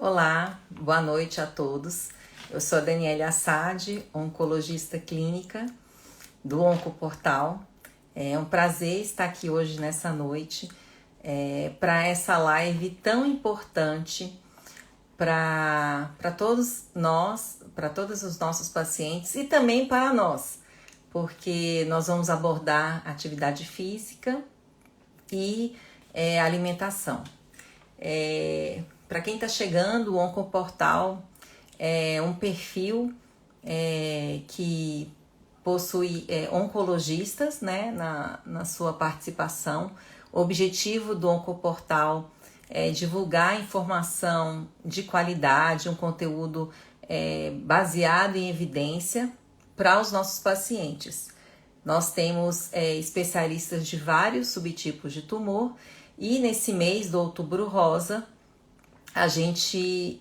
Olá, boa noite a todos. Eu sou a Daniele Assad, oncologista clínica do Oncoportal. É um prazer estar aqui hoje nessa noite para essa live tão importante para todos nós, para todos os nossos pacientes e também para nós, porque nós vamos abordar atividade física e alimentação. Para quem está chegando, o Oncoportal é um perfil que possui oncologistas, né, na sua participação. O objetivo do Oncoportal é divulgar informação de qualidade, um conteúdo baseado em evidência para os nossos pacientes. Nós temos especialistas de vários subtipos de tumor e nesse mês do Outubro Rosa, a gente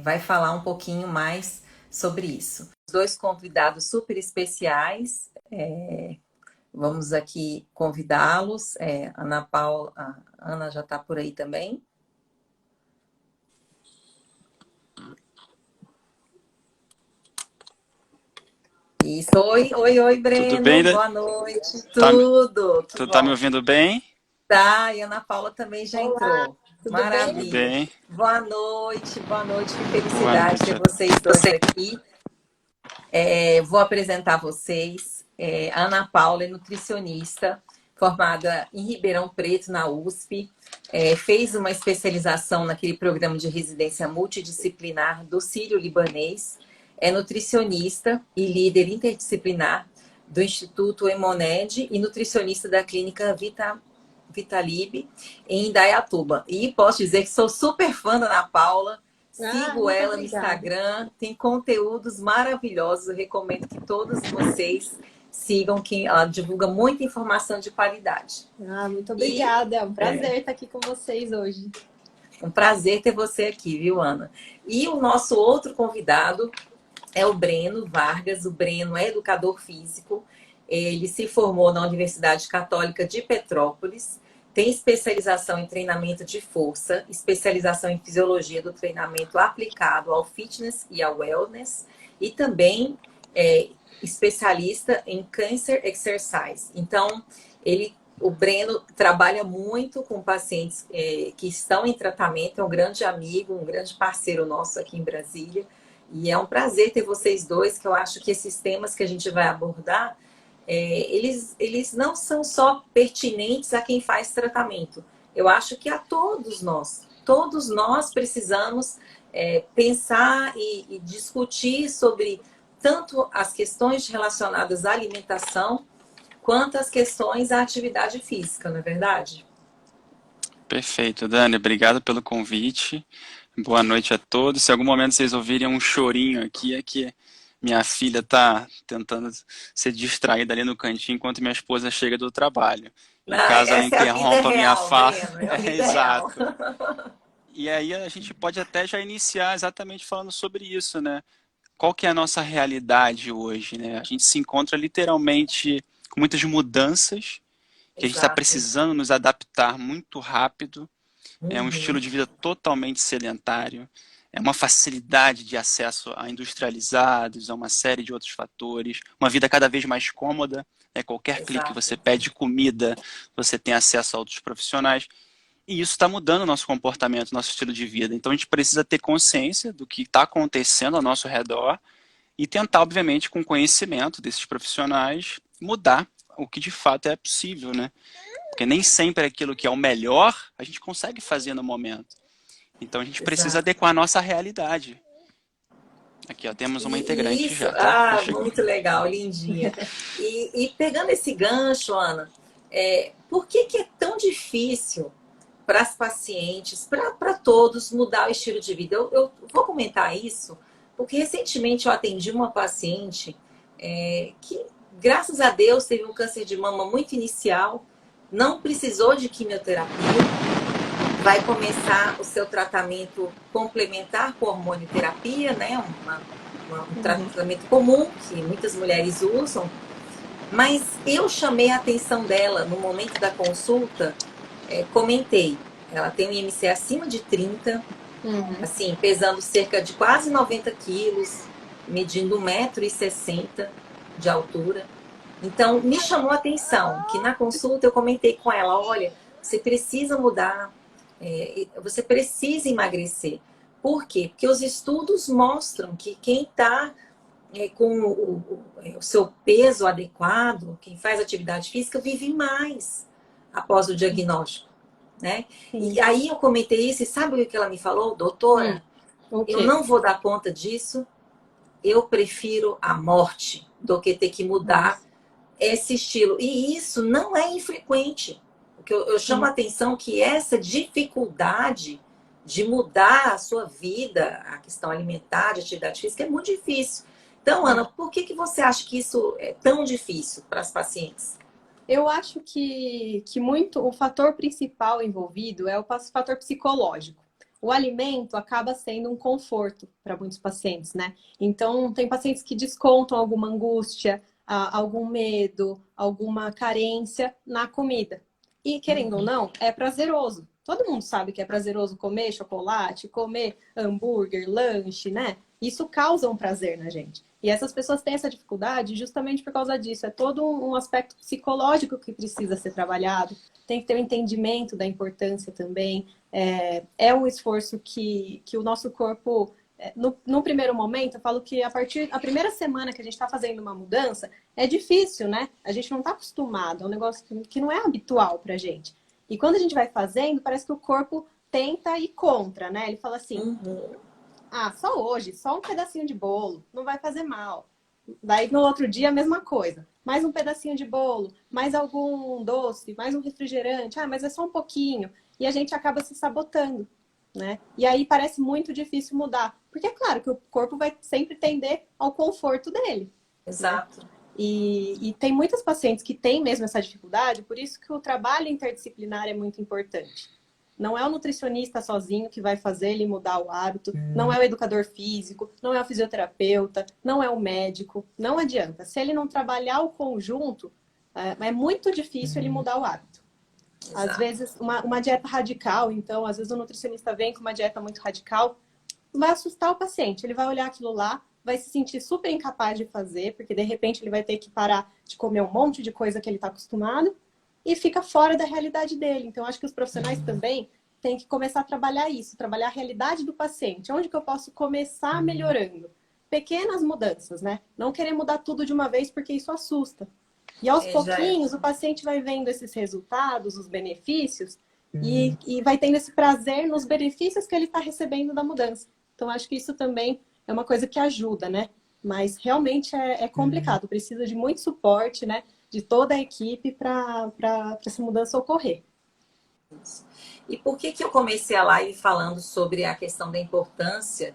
vai falar um pouquinho mais sobre isso. Os dois convidados super especiais, vamos aqui convidá-los. Ana Paula, a Ana já está por aí também. Isso, oi, Breno, Tudo bem? boa noite, tudo. Tu tá me ouvindo bem? Tá, e a Ana Paula também já entrou. Tudo Maravilha. Tudo bem. Boa noite, que Boa felicidade noite. ter vocês dois aqui. Vou apresentar vocês. A Ana Paula é nutricionista, formada em Ribeirão Preto, na USP. Fez uma especialização naquele programa de residência multidisciplinar do Sírio-Libanês. É nutricionista e líder interdisciplinar do Instituto Hemoned e nutricionista da clínica Vitalib em Indaiatuba. E posso dizer que sou super fã da Ana Paula. Sigo ela no Instagram, tem conteúdos maravilhosos. Eu recomendo que todos vocês sigam, que ela divulga muita informação de qualidade. Muito obrigada, é um prazer estar aqui com vocês hoje. Um prazer ter você aqui, viu, Ana? E o nosso outro convidado é o Breno Vargas. O Breno é educador físico. Ele se formou na Universidade Católica de Petrópolis. Tem especialização em treinamento de força, especialização em fisiologia do treinamento aplicado ao fitness e ao wellness, e também especialista em cancer exercise. Então, o Breno trabalha muito com pacientes que estão em tratamento, é um grande amigo, um grande parceiro nosso aqui em Brasília, e é um prazer ter vocês dois, que eu acho que esses temas que a gente vai abordar, eles não são só pertinentes a quem faz tratamento. Eu acho que a todos nós precisamos pensar e discutir sobre tanto as questões relacionadas à alimentação, quanto as questões à atividade física, não é verdade? Perfeito, Dani. Obrigado pelo convite. Boa noite a todos. Se em algum momento vocês ouvirem um chorinho aqui, é que minha filha está tentando ser distraída ali no cantinho enquanto minha esposa chega do trabalho. E caso ela interrompa a minha fala. Exato. E aí a gente pode até já iniciar exatamente falando sobre isso, né? Qual que é a nossa realidade hoje, né? A gente se encontra literalmente com muitas mudanças, que a gente está precisando nos adaptar muito rápido. É um estilo de vida totalmente sedentário. É uma facilidade de acesso a industrializados, a uma série de outros fatores. Uma vida cada vez mais cômoda. Qualquer clique que você pede comida, você tem acesso a outros profissionais. E isso está mudando o nosso comportamento, nosso estilo de vida. Então a gente precisa ter consciência do que está acontecendo ao nosso redor e tentar, obviamente, com conhecimento desses profissionais, mudar o que de fato é possível, né? Porque nem sempre aquilo que é o melhor a gente consegue fazer no momento. Então a gente precisa adequar a nossa realidade. Aqui, ó, temos uma integrante isso, já, tá? Muito legal, lindinha. E pegando esse gancho, Ana, por que é tão difícil para as pacientes, para todos, mudar o estilo de vida? Eu vou comentar isso, porque recentemente eu atendi uma paciente que, graças a Deus, teve um câncer de mama muito inicial, não precisou de quimioterapia, vai começar o seu tratamento complementar com hormonioterapia, né? Um tratamento comum que muitas mulheres usam. Mas eu chamei a atenção dela no momento da consulta, comentei. Ela tem um IMC acima de 30, Uhum. assim, pesando cerca de quase 90 quilos, medindo 1,60 m de altura. Então, me chamou a atenção que na consulta eu comentei com ela, olha, você precisa mudar, você precisa emagrecer. Por quê? Porque os estudos mostram que quem está com o seu peso adequado, quem faz atividade física, vive mais após o diagnóstico, né? Sim. E aí eu comentei isso e sabe o que ela me falou? Doutora, O eu quê? não vou dar conta disso, eu prefiro a morte do que ter que mudar Nossa. esse estilo. E isso não é infrequente. Porque eu chamo a Sim. atenção que essa dificuldade de mudar a sua vida, a questão alimentar, de atividade física, é muito difícil. Então, Ana, É. por que você acha que isso é tão difícil para as pacientes? Eu acho que muito o fator principal envolvido é o fator psicológico. O alimento acaba sendo um conforto para muitos pacientes, né? Então, tem pacientes que descontam alguma angústia, algum medo, alguma carência na comida. E, querendo ou não, é prazeroso. Todo mundo sabe que é prazeroso comer chocolate, comer hambúrguer, lanche, né? Isso causa um prazer na gente. E essas pessoas têm essa dificuldade justamente por causa disso. É todo um aspecto psicológico que precisa ser trabalhado. Tem que ter um entendimento da importância também. É um esforço que o nosso corpo, no primeiro momento, eu falo que a primeira semana que a gente está fazendo uma mudança, é difícil, né? A gente não está acostumado, é um negócio que não é habitual para a gente. E quando a gente vai fazendo, parece que o corpo tenta ir contra, né? Ele fala assim, Uhum. só hoje, só um pedacinho de bolo, não vai fazer mal. Daí no outro dia a mesma coisa. Mais um pedacinho de bolo, mais algum doce, mais um refrigerante. Mas é só um pouquinho. E a gente acaba se sabotando, né? E aí parece muito difícil mudar. Porque é claro que o corpo vai sempre tender ao conforto dele, né? Exato. E tem muitas pacientes que têm mesmo essa dificuldade, por isso que o trabalho interdisciplinar é muito importante. Não é o nutricionista sozinho que vai fazer ele mudar o hábito, não é o educador físico, não é o fisioterapeuta, não é o médico, não adianta. Se ele não trabalhar o conjunto, é muito difícil ele mudar o hábito. Às Exato. vezes, uma dieta radical, então, às vezes o nutricionista vem com uma dieta muito radical, vai assustar o paciente. Ele vai olhar aquilo lá, vai se sentir super incapaz de fazer, porque de repente ele vai ter que parar de comer um monte de coisa que ele está acostumado e fica fora da realidade dele. Então, acho que os profissionais também têm que começar a trabalhar isso, trabalhar a realidade do paciente. Onde que eu posso começar melhorando? Pequenas mudanças, né? Não querer mudar tudo de uma vez, porque isso assusta. E aos Já é. pouquinhos, o paciente vai vendo esses resultados, os benefícios, e vai tendo esse prazer nos benefícios que ele está recebendo da mudança. Então, acho que isso também é uma coisa que ajuda, né? Mas realmente é complicado, precisa de muito suporte, né? De toda a equipe para essa mudança ocorrer. E por que eu comecei a live falando sobre a questão da importância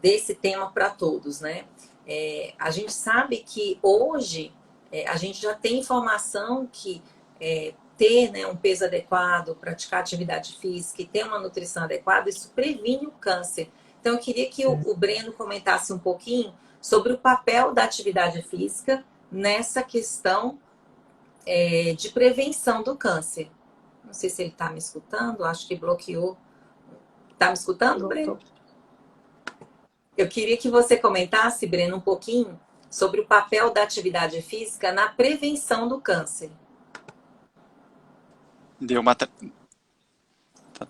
desse tema para todos, né? A gente sabe que hoje a gente já tem informação que ter, né, um peso adequado, praticar atividade física e ter uma nutrição adequada, isso previne o câncer. Então, eu queria que o Breno comentasse um pouquinho sobre o papel da atividade física nessa questão de prevenção do câncer. Não sei se ele está me escutando, acho que bloqueou. Está me escutando, Breno? Voltou. Eu queria que você comentasse, Breno, um pouquinho sobre o papel da atividade física na prevenção do câncer. Deu uma. Tá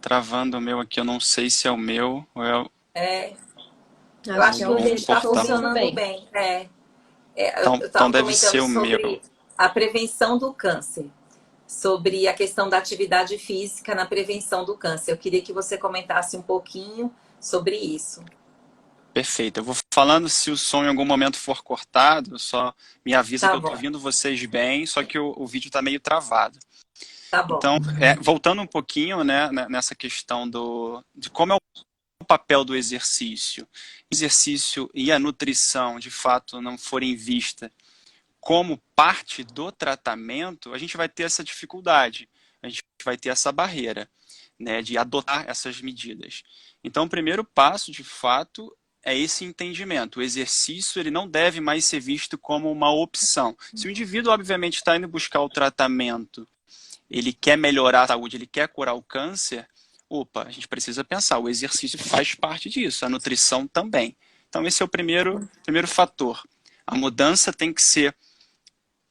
travando o meu aqui, eu não sei se é o meu ou é Eu Acho acho que que é o o dele dele, está estou ouvindo funcionando bem. bem. Eu então estava deve ser comentando o meu. sobre a prevenção do câncer, sobre a questão da atividade física na prevenção do câncer. Eu queria que você comentasse um pouquinho sobre isso. Perfeito. Eu vou falando, se o som em algum momento for cortado, só me avisa que Tá eu estou bom, ouvindo vocês bem, só que o vídeo está meio travado. tá bom. Então, voltando um pouquinho, né, nessa questão de como é o papel do exercício. O exercício e a nutrição, de fato, não forem vistas como parte do tratamento, a gente vai ter essa dificuldade, a gente vai ter essa barreira, né, de adotar essas medidas. Então, o primeiro passo, de fato, é esse entendimento. O exercício ele não deve mais ser visto como uma opção. Se o indivíduo, obviamente, está indo buscar o tratamento, ele quer melhorar a saúde, ele quer curar o câncer, opa, a gente precisa pensar, o exercício faz parte disso, a nutrição também. Então esse é o primeiro fator. A mudança tem que ser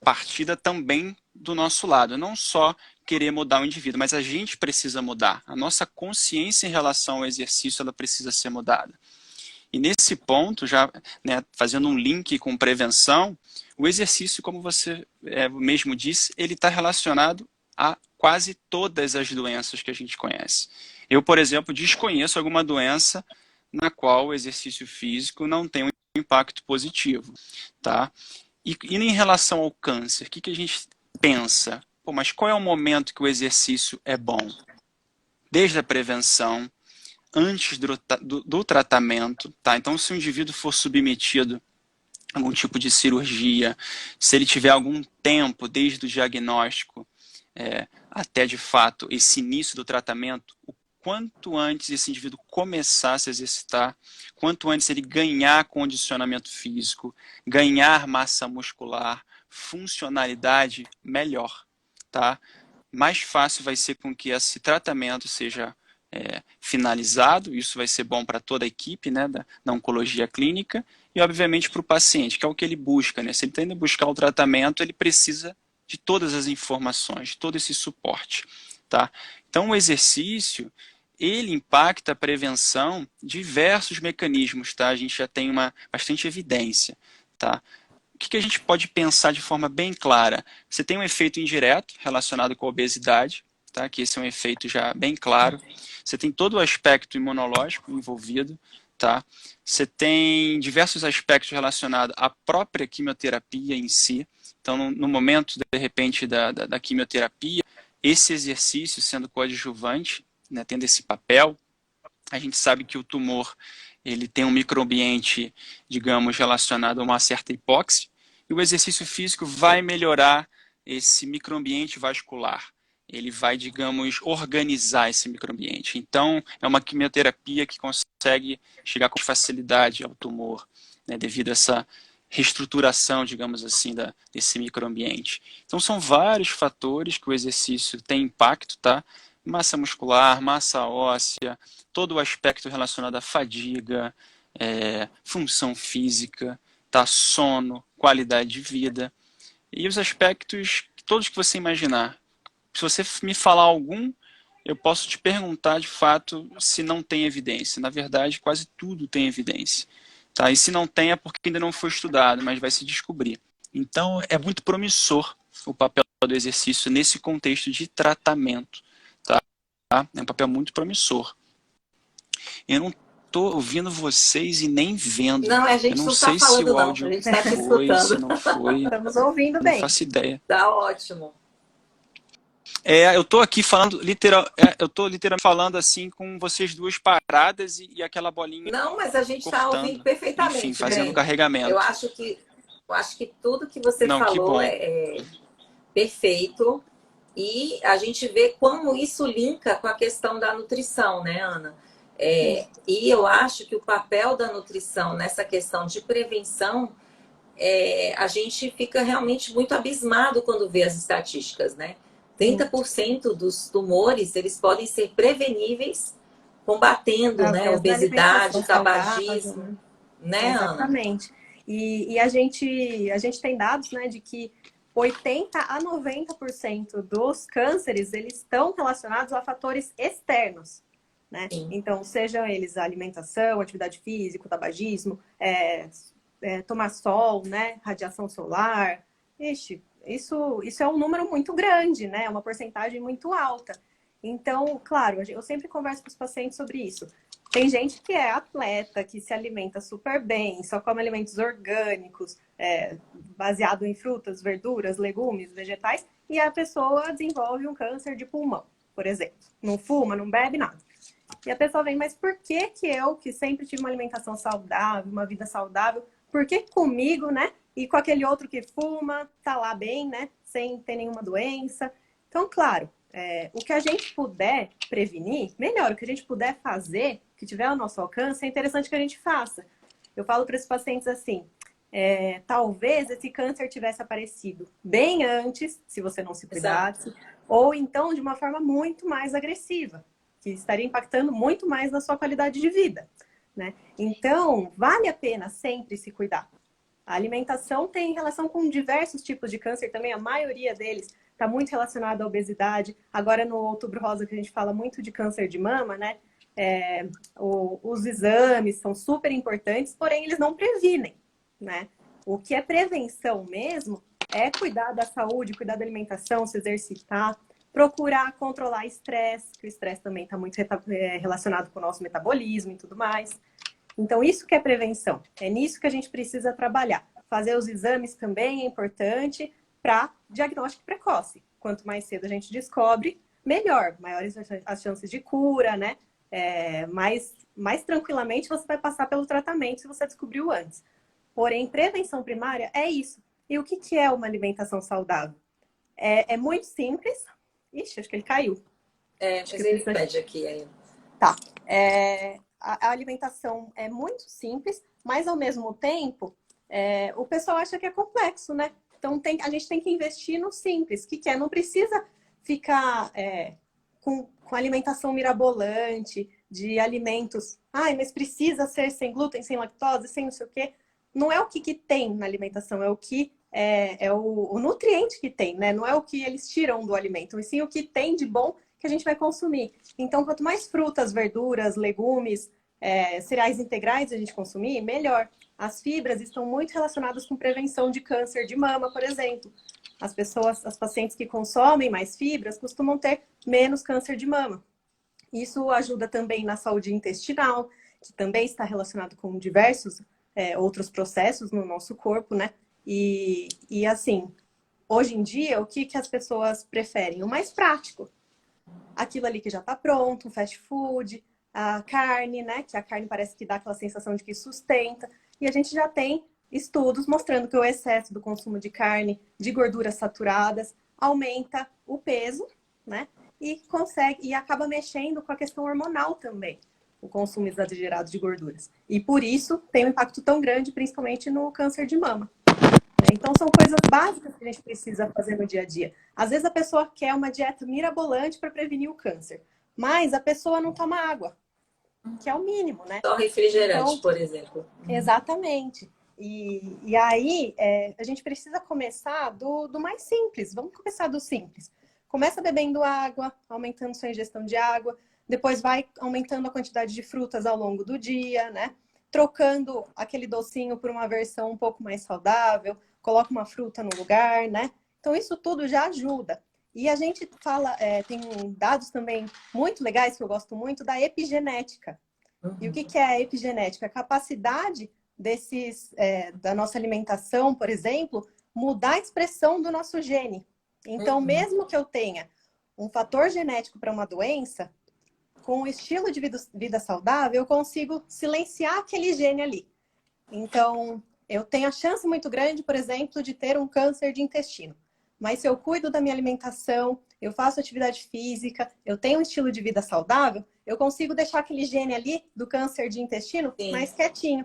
partida também do nosso lado, não só querer mudar o indivíduo, mas a gente precisa mudar. A nossa consciência em relação ao exercício, ela precisa ser mudada. E nesse ponto, já fazendo um link com prevenção, o exercício, como você mesmo disse, ele está relacionado a quase todas as doenças que a gente conhece. Eu, por exemplo, desconheço alguma doença na qual o exercício físico não tem um impacto positivo, tá? E em relação ao câncer, o que a gente pensa? Pô, mas qual é o momento que o exercício é bom? Desde a prevenção, antes do tratamento, tá? Então, se o indivíduo for submetido a algum tipo de cirurgia, se ele tiver algum tempo desde o diagnóstico até, de fato, esse início do tratamento, o quanto antes esse indivíduo começar a se exercitar, quanto antes ele ganhar condicionamento físico, ganhar massa muscular, funcionalidade, melhor, tá? Mais fácil vai ser com que esse tratamento seja finalizado, isso vai ser bom para toda a equipe, né, da oncologia clínica, e obviamente para o paciente, que é o que ele busca, né? Se ele está indo buscar o tratamento, ele precisa de todas as informações, de todo esse suporte, tá? Então o exercício, ele impacta a prevenção de diversos mecanismos, tá? A gente já tem bastante evidência, tá? O que a gente pode pensar de forma bem clara? Você tem um efeito indireto relacionado com a obesidade, tá? Que esse é um efeito já bem claro. Você tem todo o aspecto imunológico envolvido, tá? Você tem diversos aspectos relacionados à própria quimioterapia em si. Então, no momento, de repente, da quimioterapia, esse exercício sendo coadjuvante, né, tendo esse papel, a gente sabe que o tumor ele tem um microambiente, digamos, relacionado a uma certa hipóxia, e o exercício físico vai melhorar esse microambiente vascular. Ele vai, digamos, organizar esse microambiente. Então, é uma quimioterapia que consegue chegar com facilidade ao tumor, né, devido a essa reestruturação, digamos assim, desse microambiente. Então, são vários fatores que o exercício tem impacto, tá? Massa muscular, massa óssea, todo o aspecto relacionado à fadiga, função física, tá? Sono, qualidade de vida. E os aspectos, todos que você imaginar. Se você me falar algum, eu posso te perguntar de fato se não tem evidência. Na verdade, quase tudo tem evidência. Tá? E se não tem é porque ainda não foi estudado, mas vai se descobrir. Então, é muito promissor o papel do exercício nesse contexto de tratamento. Tá? É um papel muito promissor. Eu não estou ouvindo vocês e nem vendo. Não, a Eu gente não não está sei se falando, o não. A áudio gente está te foi, se escutando. não foi. Estamos ouvindo Não bem. faço ideia. Tá ótimo. Eu tô aqui falando, eu tô literalmente falando assim com vocês duas paradas e aquela bolinha Não, mas a gente está ouvindo cortando. Enfim, perfeitamente, fazendo o Breno. Eu carregamento. acho que tudo que você Não, que falou bom. é perfeito. E a gente vê como isso linka com a questão da nutrição, né, Ana? E eu acho que o papel da nutrição nessa questão de prevenção, a gente fica realmente muito abismado quando vê as estatísticas, né? 30% dos tumores, eles podem ser preveníveis combatendo, né, Através da obesidade, alimentação tabagismo, saudável, né, Ana? exatamente. E a gente tem dados, né, de que 80 a 90% dos cânceres, eles estão relacionados a fatores externos, né? Sim. Então, sejam eles a alimentação, atividade física, tabagismo, tomar sol, né, radiação solar. Ixi, isso é um número muito grande, né? É uma porcentagem muito alta. Então, claro, eu sempre converso com os pacientes sobre isso. Tem gente que é atleta, que se alimenta super bem, só come alimentos orgânicos, baseado em frutas, verduras, legumes, vegetais, e a pessoa desenvolve um câncer de pulmão, por exemplo. Não fuma, não bebe, nada. E a pessoa vem, mas por que eu, que sempre tive uma alimentação saudável, uma vida saudável, por que comigo, né? E com aquele outro que fuma, tá lá bem, né? Sem ter nenhuma doença. Então, claro, o que a gente puder prevenir, melhor. O que a gente puder fazer, que tiver ao nosso alcance, é interessante que a gente faça. Eu falo para esses pacientes assim, talvez esse câncer tivesse aparecido bem antes, se você não se cuidasse, ou então de uma forma muito mais agressiva. que estaria impactando muito mais na sua qualidade de vida, né? Então, vale a pena sempre se cuidar. A alimentação tem relação com diversos tipos de câncer também, a maioria deles está muito relacionada à obesidade. Agora, no Outubro Rosa, que a gente fala muito de câncer de mama, né? Os exames são super importantes, porém eles não previnem, né? O que é prevenção mesmo é cuidar da saúde, cuidar da alimentação, se exercitar, procurar controlar estresse, que o estresse também está muito relacionado com o nosso metabolismo e tudo mais. Então, isso que é prevenção. É nisso que a gente precisa trabalhar. Fazer os exames também é importante para diagnóstico precoce. Quanto mais cedo a gente descobre, melhor. Maiores as chances de cura, né? Mais tranquilamente você vai passar pelo tratamento se você descobriu antes. Porém, prevenção primária é isso. E o que é uma alimentação saudável? É muito simples. Ixi, acho que ele caiu. Acho que ele pede aqui aí. Tá. A alimentação é muito simples, mas ao mesmo tempo, o pessoal acha que é complexo, né? Então a gente tem que investir no simples. O que é? Não precisa ficar com alimentação mirabolante, de alimentos. Ai, mas precisa ser sem glúten, sem lactose, sem não sei o quê. Não é o que tem na alimentação, é o que o nutriente que tem, né? Não é o que eles tiram do alimento, e sim o que tem de bom que a gente vai consumir. Então, quanto mais frutas, verduras, legumes, cereais integrais a gente consumir, melhor. As fibras estão muito relacionadas com prevenção de câncer de mama, por exemplo. As pacientes que consomem mais fibras costumam ter menos câncer de mama. Isso ajuda também na saúde intestinal, que também está relacionado com diversos outros processos no nosso corpo, né? E assim, hoje em dia, o que as pessoas preferem? O mais prático. Aquilo ali que já está pronto, um fast food, a carne, né? Que a carne parece que dá aquela sensação de que sustenta. E a gente já tem estudos mostrando que o excesso do consumo de carne, de gorduras saturadas, aumenta o peso, né? E acaba mexendo com a questão hormonal também, o consumo exagerado de gorduras. E por isso tem um impacto tão grande, principalmente no câncer de mama. Então, são coisas básicas que a gente precisa fazer no dia a dia. Às vezes, a pessoa quer uma dieta mirabolante para prevenir o câncer, mas a pessoa não toma água, que é o mínimo, né? Só refrigerante, então, por exemplo. Exatamente. E aí, a gente precisa começar do mais simples. Vamos começar do simples. Começa bebendo água, aumentando sua ingestão de água. Depois vai aumentando a quantidade de frutas ao longo do dia, né? Trocando aquele docinho por uma versão um pouco mais saudável. Coloca uma fruta no lugar, né? Então, isso tudo já ajuda. E a gente fala, tem dados também muito legais, que eu gosto muito, da epigenética. E o que é a epigenética? A capacidade da nossa alimentação, por exemplo, mudar a expressão do nosso gene. Então, mesmo que eu tenha um fator genético para uma doença, com o estilo de vida saudável, eu consigo silenciar aquele gene ali. Então, eu tenho a chance muito grande, por exemplo, de ter um câncer de intestino. Mas se eu cuido da minha alimentação, eu faço atividade física, eu tenho um estilo de vida saudável, eu consigo deixar aquele gene ali do câncer de intestino mais quietinho.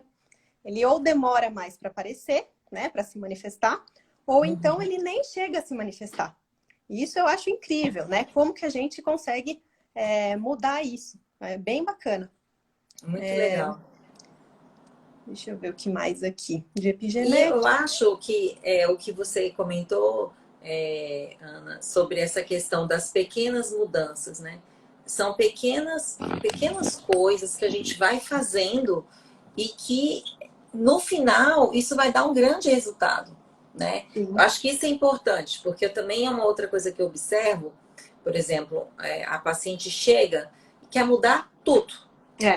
Ele ou demora mais para aparecer, né, para se manifestar, ou então ele nem chega a se manifestar. E isso eu acho incrível, né? Como que a gente consegue mudar isso? É bem bacana. Muito legal. Deixa eu ver o que mais aqui. De epigenética. E eu acho que o que você comentou, Ana, sobre essa questão das pequenas mudanças, né? São pequenas coisas que a gente vai fazendo e que, no final, isso vai dar um grande resultado, né? Eu acho que isso é importante, porque também é uma outra coisa que eu observo. Por exemplo, a paciente chega e quer mudar tudo,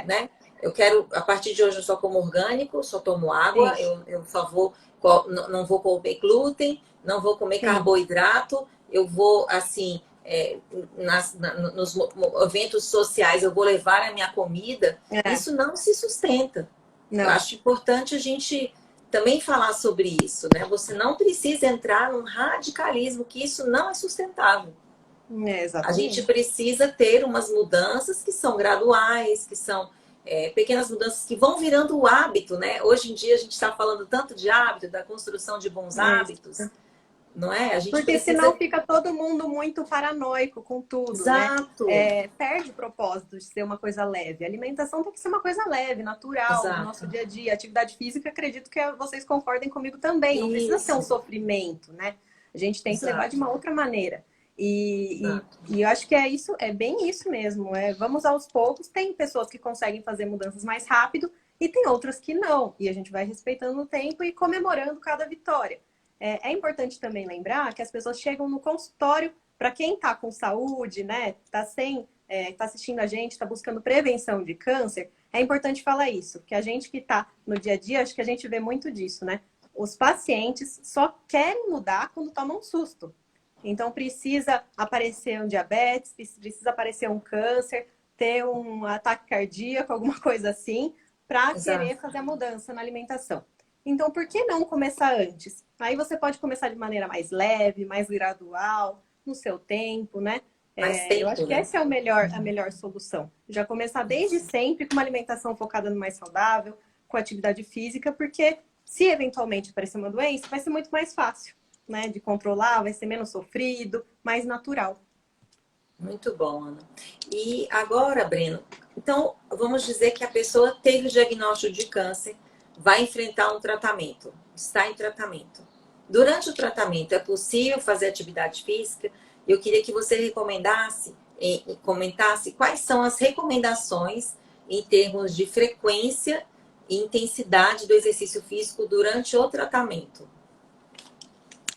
né? Eu quero, a partir de hoje, eu só como orgânico, só tomo água, eu só não vou comer glúten, não vou comer carboidrato, eu vou, assim, nos eventos sociais, eu vou levar a minha comida. Isso não se sustenta. Não. Eu acho importante a gente também falar sobre isso, né? Você não precisa entrar num radicalismo, que isso não é sustentável. A gente precisa ter umas mudanças que são graduais, que são pequenas mudanças que vão virando o hábito, né? Hoje em dia a gente está falando tanto de hábito, da construção de bons hábitos. não é? A gente Porque senão precisa. fica todo mundo muito paranoico com tudo, né? Exato, Perde o propósito de ser uma coisa leve. A alimentação tem que ser uma coisa leve, natural, do nosso exato. dia a dia. Atividade física, acredito que vocês concordem comigo também. Não precisa ser um Isso, sofrimento, né? A gente tem que levar de exato, uma outra maneira. exato. E eu acho que é isso, é bem isso mesmo. Vamos aos poucos. Tem pessoas que conseguem fazer mudanças mais rápido e tem outras que não. E a gente vai respeitando o tempo e comemorando cada vitória. É importante também lembrar que as pessoas chegam no consultório, para quem está com saúde, né, tá assistindo a gente, está buscando prevenção de câncer, é importante falar isso, que a gente que está no dia a dia, acho que a gente vê muito disso, né? Os pacientes só querem mudar quando tomam um susto. Então precisa aparecer um diabetes, precisa aparecer um câncer, ter um ataque cardíaco, alguma coisa assim, para querer Exato. fazer a mudança na alimentação. Então, por que não começar antes? Aí você pode começar de maneira mais leve, mais gradual, no seu tempo, né? Mais Eu tempo, acho que né? essa é a melhor solução. Já começar desde sempre com uma alimentação focada no mais saudável, com atividade física, porque se eventualmente aparecer uma doença, vai ser muito mais fácil, né? De controlar, vai ser menos sofrido, mais natural. Muito bom, Ana. E agora, Breno, então vamos dizer que a pessoa teve o diagnóstico de câncer, vai enfrentar um tratamento, está em tratamento. Durante o tratamento, é possível fazer atividade física? Eu queria que você recomendasse e comentasse quais são as recomendações em termos de frequência e intensidade do exercício físico durante o tratamento.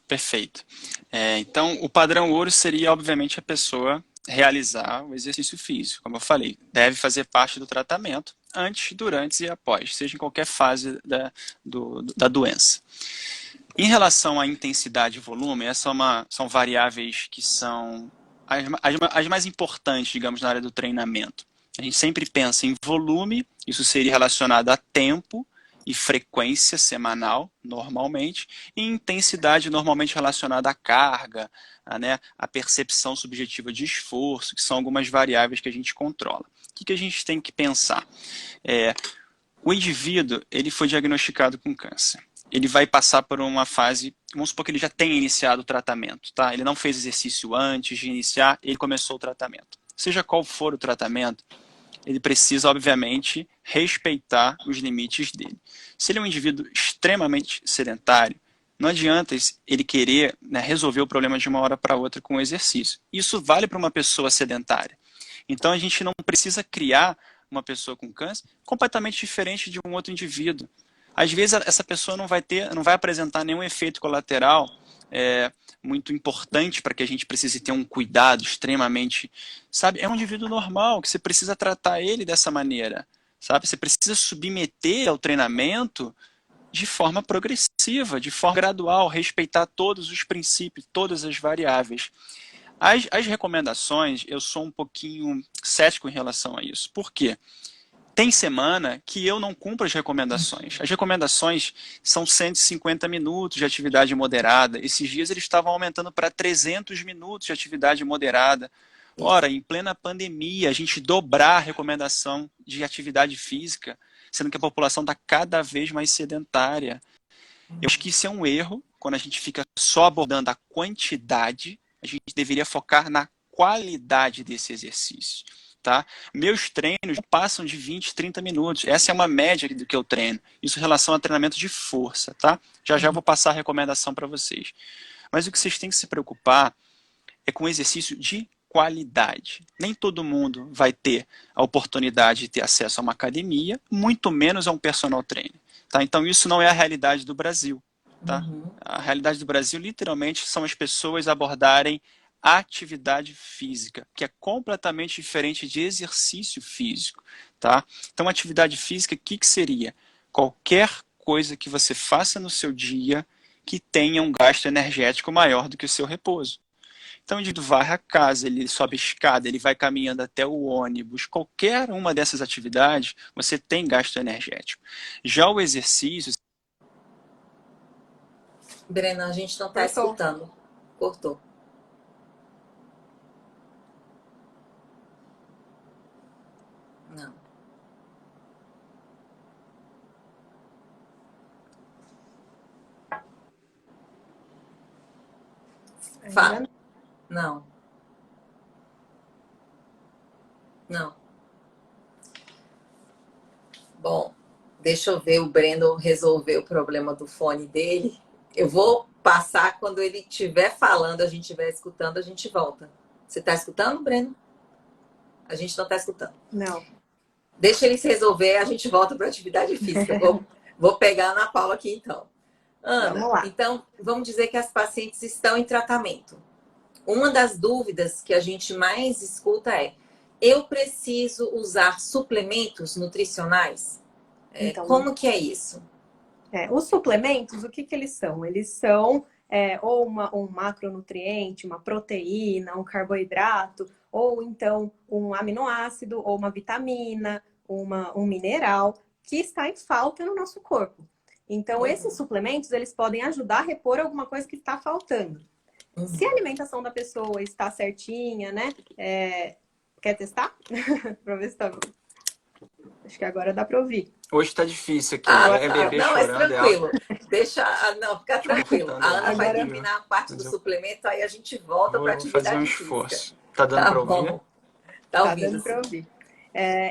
Perfeito. Então, o padrão ouro seria, obviamente, a pessoa realizar o exercício físico. Como eu falei, deve fazer parte do tratamento antes, durante e após, seja em qualquer fase da doença. Em relação à intensidade e volume, essas são variáveis que são as mais importantes, digamos, na área do treinamento. A gente sempre pensa em volume, isso seria relacionado a tempo e frequência semanal, normalmente, e intensidade, normalmente relacionada à carga, a percepção subjetiva de esforço, que são algumas variáveis que a gente controla. O que a gente tem que pensar? O indivíduo ele foi diagnosticado com câncer. Ele vai passar por uma fase, vamos supor que ele já tenha iniciado o tratamento, tá? Ele não fez exercício antes de iniciar, ele começou o tratamento. Seja qual for o tratamento, ele precisa, obviamente, respeitar os limites dele. Se ele é um indivíduo extremamente sedentário, não adianta ele querer, resolver o problema de uma hora para outra com o exercício. Isso vale para uma pessoa sedentária. Então a gente não precisa criar uma pessoa com câncer completamente diferente de um outro indivíduo. Às vezes essa pessoa não vai apresentar nenhum efeito colateral muito importante para que a gente precise ter um cuidado extremamente, sabe? É um indivíduo normal que você precisa tratar ele dessa maneira, sabe? Você precisa submeter ao treinamento de forma progressiva, de forma gradual, respeitar todos os princípios, todas as variáveis. As recomendações, eu sou um pouquinho cético em relação a isso. Por quê? Tem semana que eu não cumpro as recomendações. As recomendações são 150 minutos de atividade moderada. Esses dias eles estavam aumentando para 300 minutos de atividade moderada. Isso. Ora, em plena pandemia, a gente dobrar a recomendação de atividade física, sendo que a população está cada vez mais sedentária. Eu acho que isso é um erro, quando a gente fica só abordando a quantidade, a gente deveria focar na qualidade desse exercício. Tá? Meus treinos não passam de 20, 30 minutos. Essa é uma média do que eu treino. Isso em relação a treinamento de força. Tá? Já vou passar a recomendação para vocês. Mas o que vocês têm que se preocupar é com exercício de qualidade. Nem todo mundo vai ter a oportunidade de ter acesso a uma academia, muito menos a um personal trainer. Tá? Então isso não é a realidade do Brasil. Tá? Uhum. A realidade do Brasil, literalmente, são as pessoas abordarem atividade física, que é completamente diferente de exercício físico. Tá? Então, atividade física, o que seria? Qualquer coisa que você faça no seu dia que tenha um gasto energético maior do que o seu repouso. Então, ele varre a casa, ele sobe a escada, ele vai caminhando até o ônibus. Qualquer uma dessas atividades, você tem gasto energético. Já o exercício. Breno, a gente não está Cortou. escutando. Cortou. Não. Fala. Não. Não. Bom, deixa eu ver o Breno resolver o problema do fone dele. Eu vou passar quando ele estiver falando, a gente estiver escutando, a gente volta. Você está escutando, Breno? A gente não está escutando. Não. Deixa ele se resolver, a gente volta para a atividade física. Vou pegar a Ana Paula aqui, então. Ana, então, vamos dizer que as pacientes estão em tratamento. Uma das dúvidas que a gente mais escuta é: eu preciso usar suplementos nutricionais? Então, como que é isso? Os suplementos, o que eles são? Eles são ou um macronutriente, uma proteína, um carboidrato, ou então um aminoácido, ou uma vitamina, um mineral, que está em falta no nosso corpo. Então, esses suplementos, eles podem ajudar a repor alguma coisa que está faltando. Se a alimentação da pessoa está certinha, né? Quer testar? Para ver se tá... Acho que agora dá para ouvir. Hoje tá difícil aqui. Bebê não, chorando. Mas tranquilo. Não, fica tranquilo. A Ana agora... vai terminar a parte do suplemento, aí a gente volta para atividade física. Vou fazer um esforço. Tá dando para ouvir? Tá dando para ouvir.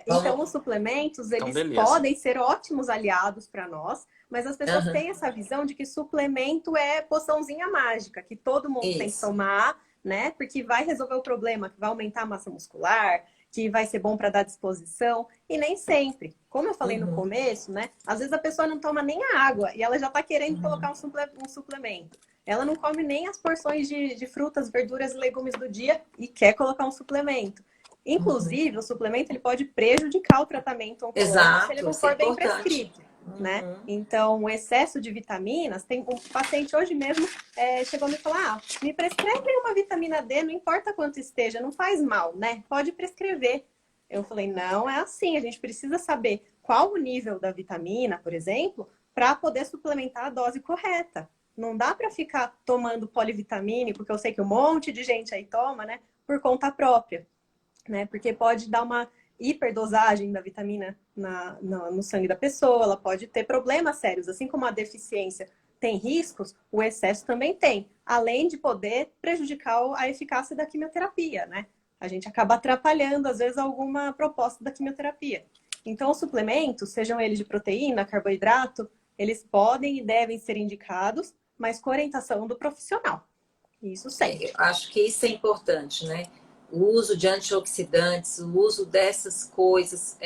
Então, os suplementos, eles podem ser ótimos aliados para nós, mas as pessoas têm essa visão de que suplemento é poçãozinha mágica, que todo mundo tem que tomar, né? Porque vai resolver o problema, que vai aumentar a massa muscular, que vai ser bom para dar disposição, e nem sempre. Como eu falei no começo, né? Às vezes a pessoa não toma nem a água e ela já está querendo colocar um suplemento. Ela não come nem as porções de frutas, verduras e legumes do dia e quer colocar um suplemento. Inclusive, o suplemento ele pode prejudicar o tratamento oncológico se ele não for bem prescrito, né? Então, o excesso de vitaminas, tem um paciente hoje mesmo chegou a me falar, me prescrevem uma vitamina D, não importa quanto esteja, não faz mal, né? Pode prescrever. Eu falei, não é assim, a gente precisa saber qual o nível da vitamina, por exemplo, para poder suplementar a dose correta. Não dá para ficar tomando polivitamínico, porque eu sei que um monte de gente aí toma, né? Por conta própria. Né? Porque pode dar uma hiperdosagem da vitamina no sangue da pessoa, ela pode ter problemas sérios, assim como a deficiência tem riscos, o excesso também tem, além de poder prejudicar a eficácia da quimioterapia, né? A gente acaba atrapalhando, às vezes, alguma proposta da quimioterapia. Então, os suplementos, sejam eles de proteína, carboidrato, eles podem e devem ser indicados, mas com orientação do profissional. Isso sempre. Eu acho que isso é importante, né? O uso de antioxidantes, o uso dessas coisas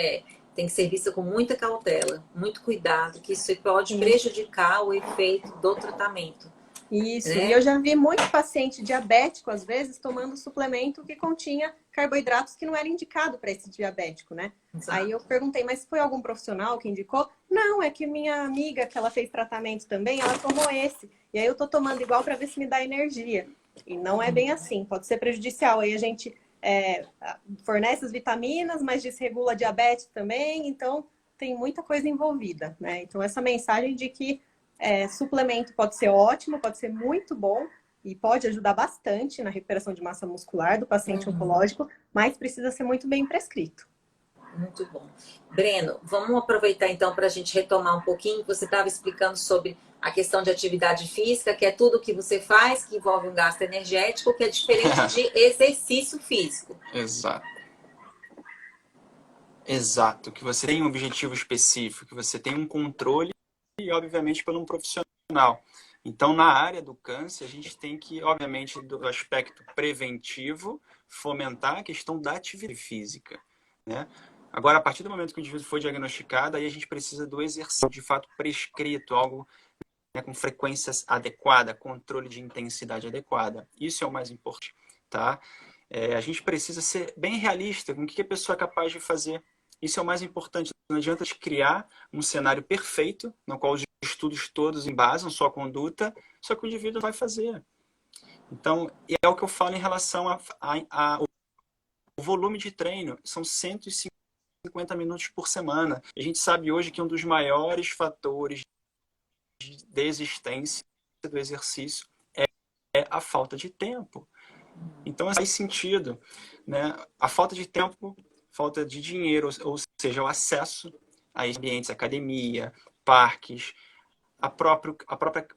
tem que ser visto com muita cautela, muito cuidado, que isso pode prejudicar o efeito do tratamento. Isso, né? E eu já vi muito paciente diabético, às vezes, tomando suplemento que continha carboidratos que não era indicado para esse diabético, né? Exato. Aí eu perguntei, mas foi algum profissional que indicou? Não, é que minha amiga, que ela fez tratamento também, ela tomou esse. E aí eu tô tomando igual para ver se me dá energia. E não é bem assim, pode ser prejudicial. Aí a gente fornece as vitaminas, mas desregula a diabetes também, então tem muita coisa envolvida, né? Então essa mensagem de que suplemento pode ser ótimo, pode ser muito bom e pode ajudar bastante na recuperação de massa muscular do paciente oncológico, mas precisa ser muito bem prescrito. Muito bom. Breno, vamos aproveitar então para a gente retomar um pouquinho. Você estava explicando sobre a questão de atividade física, que é tudo que você faz, que envolve um gasto energético, que é diferente de exercício físico. Exato. Que você tem um objetivo específico, que você tem um controle e, obviamente, por um profissional. Então, na área do câncer, a gente tem que, obviamente, do aspecto preventivo, fomentar a questão da atividade física, né? Agora, a partir do momento que o indivíduo foi diagnosticado, aí a gente precisa do exercício de fato prescrito, algo com frequência adequada, controle de intensidade adequada. Isso é o mais importante, tá? A gente precisa ser bem realista com o que a pessoa é capaz de fazer. Isso é o mais importante. Não adianta a gente criar um cenário perfeito, no qual os estudos todos embasam sua conduta, só que o indivíduo vai fazer. Então, é o que eu falo em relação ao volume de treino. São 150 minutos por semana. A gente sabe hoje que um dos maiores fatores de desistência do exercício é a falta de tempo. Então, faz sentido, né? A falta de tempo, falta de dinheiro, ou seja, o acesso a ambientes, academia, parques, o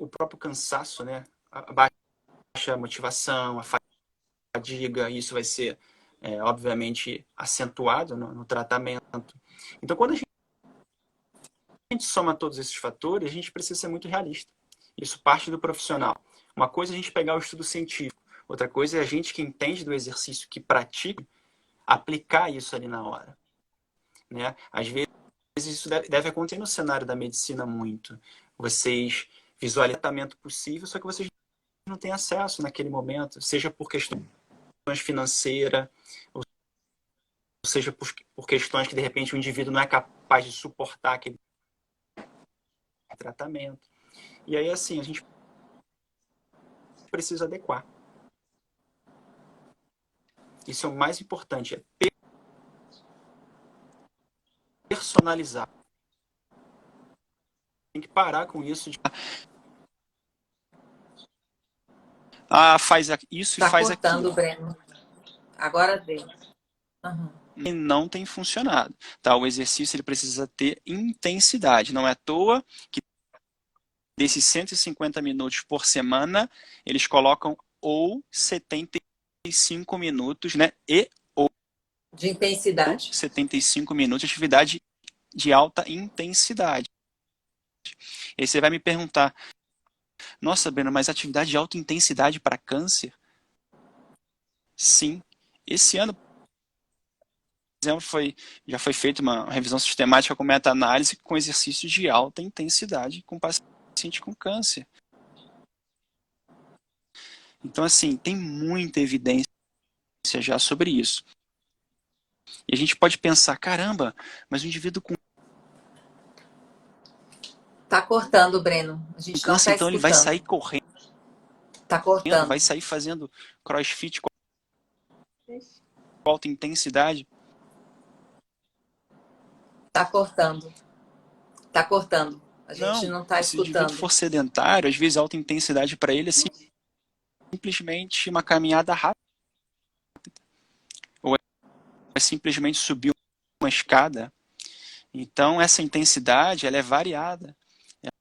próprio cansaço, né? A baixa a motivação, a fadiga, isso vai ser, obviamente, acentuado no tratamento. Então, quando a gente soma todos esses fatores, a gente precisa ser muito realista. Isso parte do profissional. Uma coisa é a gente pegar o estudo científico, outra coisa é a gente que entende do exercício, que pratica, aplicar isso ali na hora. Né? Às vezes isso deve acontecer no cenário da medicina muito. Vocês visualizam o tratamento possível, só que vocês não têm acesso naquele momento, seja por questões financeiras, ou seja por questões que de repente o indivíduo não é capaz de suportar aquele tratamento. E aí, assim, a gente precisa adequar. Isso é o mais importante, é personalizar. Tem que parar com isso de faz isso e Tá faz cortando, aquilo. Breno. Agora deu. Uhum. E não tem funcionado. Tá? O exercício ele precisa ter intensidade. Não é à toa que desses 150 minutos por semana, eles colocam ou 75 minutos, né? Ou De intensidade. 75 minutos de atividade de alta intensidade. E aí você vai me perguntar, nossa, Breno, mas atividade de alta intensidade para câncer? Sim. Esse ano, por exemplo, já foi feita uma revisão sistemática com meta-análise com exercícios de alta intensidade com paciente com câncer. Então, assim, tem muita evidência já sobre isso. E a gente pode pensar, caramba, mas o indivíduo com Tá cortando, Breno. A gente não câncer, tá então ele vai sair escutando. correndo, Tá cortando. vai sair fazendo crossfit com alta intensidade. Tá cortando. Tá cortando. A gente Não, não tá se o indivíduo escutando. for sedentário, às vezes alta intensidade para ele é simplesmente uma caminhada rápida. Ou é simplesmente subir uma escada. Então, essa intensidade ela é variada.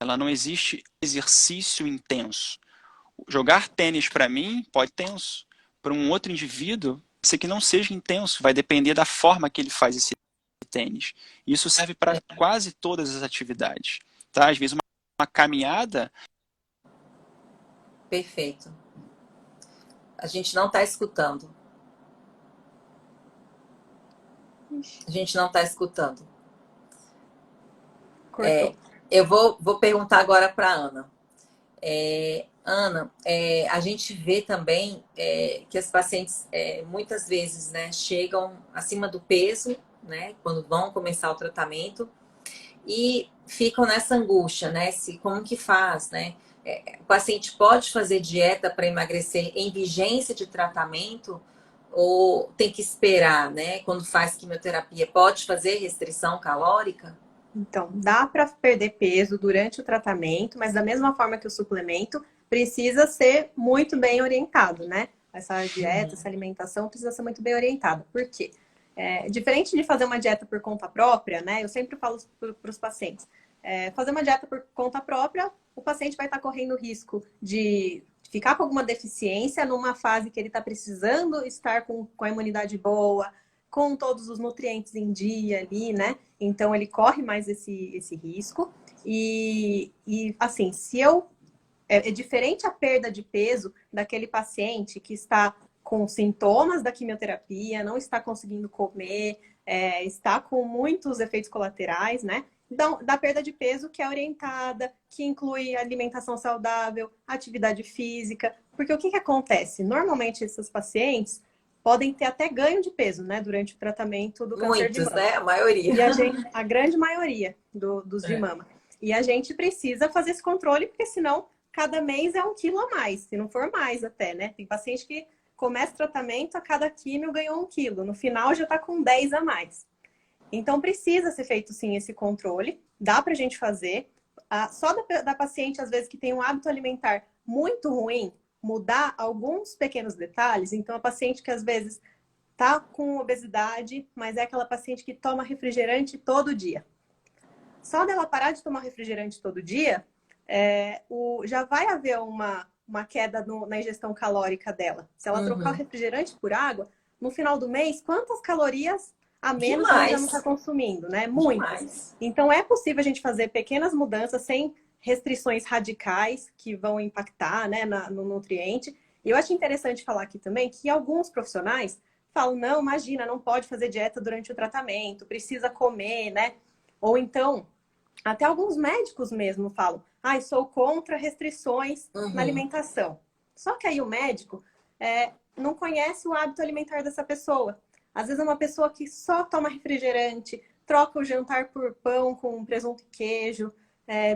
Ela não existe exercício intenso. Jogar tênis, para mim, pode ser intenso. Para um outro indivíduo, pode ser que não seja intenso. Vai depender da forma que ele faz esse tênis. Isso serve para quase todas as atividades. Tá? Às vezes, uma caminhada... Perfeito. A gente não tá escutando. A gente não tá escutando. Eu vou perguntar agora para Ana. Ana, a gente vê também que as pacientes muitas vezes, né, chegam acima do peso, né, quando vão começar o tratamento e ficam nessa angústia, né, como que faz, né? O paciente pode fazer dieta para emagrecer em vigência de tratamento ou tem que esperar, né? Quando faz quimioterapia, pode fazer restrição calórica? Então, dá para perder peso durante o tratamento, mas da mesma forma que o suplemento, precisa ser muito bem orientado, né? Essa dieta, essa alimentação precisa ser muito bem orientada. Por quê? Diferente de fazer uma dieta por conta própria, né? Eu sempre falo para os pacientes, fazer uma dieta por conta própria, o paciente vai estar correndo risco de ficar com alguma deficiência numa fase que ele está precisando estar com a imunidade boa, com todos os nutrientes em dia ali, né? Então, ele corre mais esse risco. E assim, é diferente a perda de peso daquele paciente que está com sintomas da quimioterapia, não está conseguindo comer, está com muitos efeitos colaterais, né? Então, da perda de peso que é orientada, que inclui alimentação saudável, atividade física. Porque o que acontece? Normalmente, esses pacientes podem ter até ganho de peso, né? Durante o tratamento do câncer de Muitos, mama. né? A maioria. E a grande maioria dos de mama. E a gente precisa fazer esse controle, porque senão cada mês é 1 quilo a mais, se não for mais até, né? Tem paciente que começa o tratamento, a cada químio ganhou 1 quilo. No final já tá com 10 a mais. Então precisa ser feito sim esse controle, dá pra gente fazer. Só da paciente, às vezes, que tem um hábito alimentar muito ruim, mudar alguns pequenos detalhes. Então a paciente que às vezes tá com obesidade, mas é aquela paciente que toma refrigerante todo dia. Só dela parar de tomar refrigerante todo dia, já vai haver uma queda na ingestão calórica dela. Se ela trocar o Uhum. refrigerante por água, no final do mês, quantas calorias a menos ela já não Demais. está consumindo, né? Muitas. Demais. Então, é possível a gente fazer pequenas mudanças sem restrições radicais que vão impactar, né, no nutriente. E eu acho interessante falar aqui também que alguns profissionais falam, não, imagina, não pode fazer dieta durante o tratamento, precisa comer, né? Ou então, até alguns médicos mesmo falam, sou contra restrições na Uhum. alimentação. Só que aí o médico não conhece o hábito alimentar dessa pessoa. Às vezes é uma pessoa que só toma refrigerante, troca o jantar por pão com presunto e queijo,